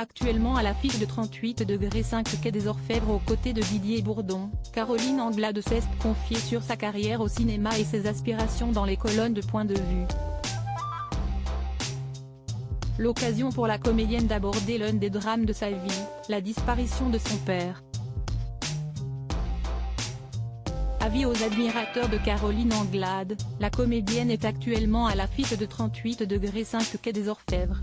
Actuellement à l'affiche de 38°5 quai des Orfèvres aux côtés de Didier Bourdon, Caroline Anglade s'est confiée sur sa carrière au cinéma et ses aspirations dans les colonnes de Point de vue. L'occasion pour la comédienne d'aborder l'un des drames de sa vie, la disparition de son père. Avis aux admirateurs de Caroline Anglade, la comédienne est actuellement à l'affiche de 38°5 quai des Orfèvres.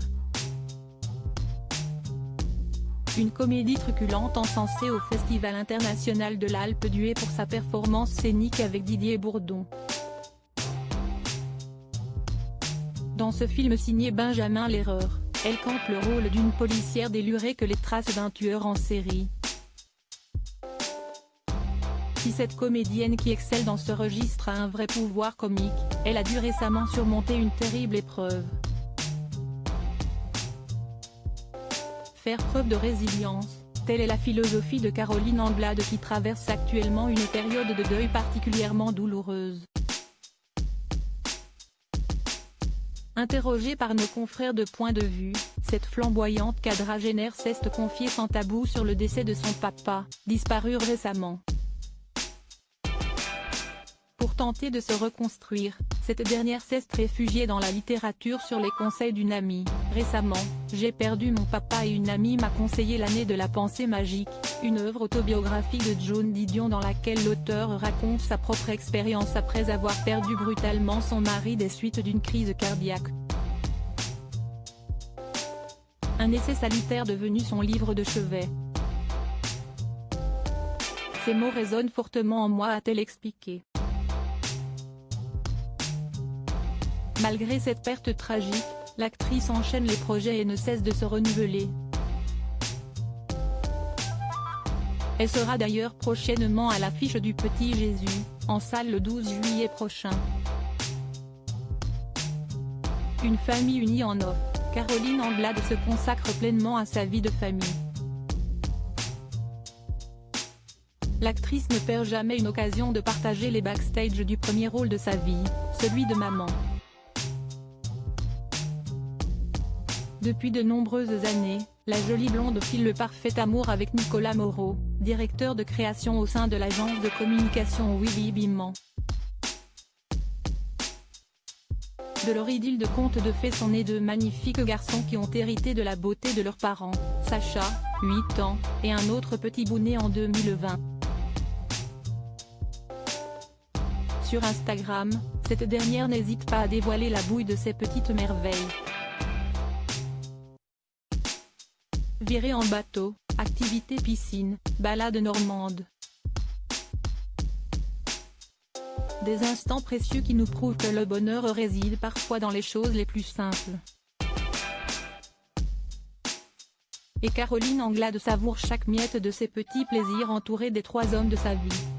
Une comédie truculente encensée au Festival international de l'Alpe d'Huez pour sa performance scénique avec Didier Bourdon. Dans ce film signé Benjamin Lerreur, elle campe le rôle d'une policière délurée que les traces d'un tueur en série. Si cette comédienne qui excelle dans ce registre a un vrai pouvoir comique, elle a dû récemment surmonter une terrible épreuve. Faire preuve de résilience, telle est la philosophie de Caroline Anglade qui traverse actuellement une période de deuil particulièrement douloureuse. Interrogée par nos confrères de Point de vue, cette flamboyante quadragénaire s'est confiée sans tabou sur le décès de son papa, disparu récemment. Pour tenter de se reconstruire, cette dernière s'est réfugiée dans la littérature sur les conseils d'une amie. Récemment, j'ai perdu mon papa et une amie m'a conseillé L'année de la pensée magique, une œuvre autobiographique de Joan Didion dans laquelle l'auteur raconte sa propre expérience après avoir perdu brutalement son mari des suites d'une crise cardiaque. Un essai salutaire devenu son livre de chevet. Ces mots résonnent fortement en moi, a-t-elle expliqué. Malgré cette perte tragique, l'actrice enchaîne les projets et ne cesse de se renouveler. Elle sera d'ailleurs prochainement à l'affiche du Petit Jésus, en salle le 12 juillet prochain. Une famille unie en off, Caroline Anglade se consacre pleinement à sa vie de famille. L'actrice ne perd jamais une occasion de partager les backstage du premier rôle de sa vie, celui de maman. Depuis de nombreuses années, la jolie blonde file le parfait amour avec Nicolas Moreau, directeur de création au sein de l'agence de communication Willy Biman. De leur idylle de contes de fées sont nés deux magnifiques garçons qui ont hérité de la beauté de leurs parents, Sacha, 8 ans, et un autre petit bout né en 2020. Sur Instagram, cette dernière n'hésite pas à dévoiler la bouille de ses petites merveilles. Virée en bateau, activité piscine, balade normande. Des instants précieux qui nous prouvent que le bonheur réside parfois dans les choses les plus simples. Et Caroline Anglade savoure chaque miette de ses petits plaisirs entourée des trois hommes de sa vie.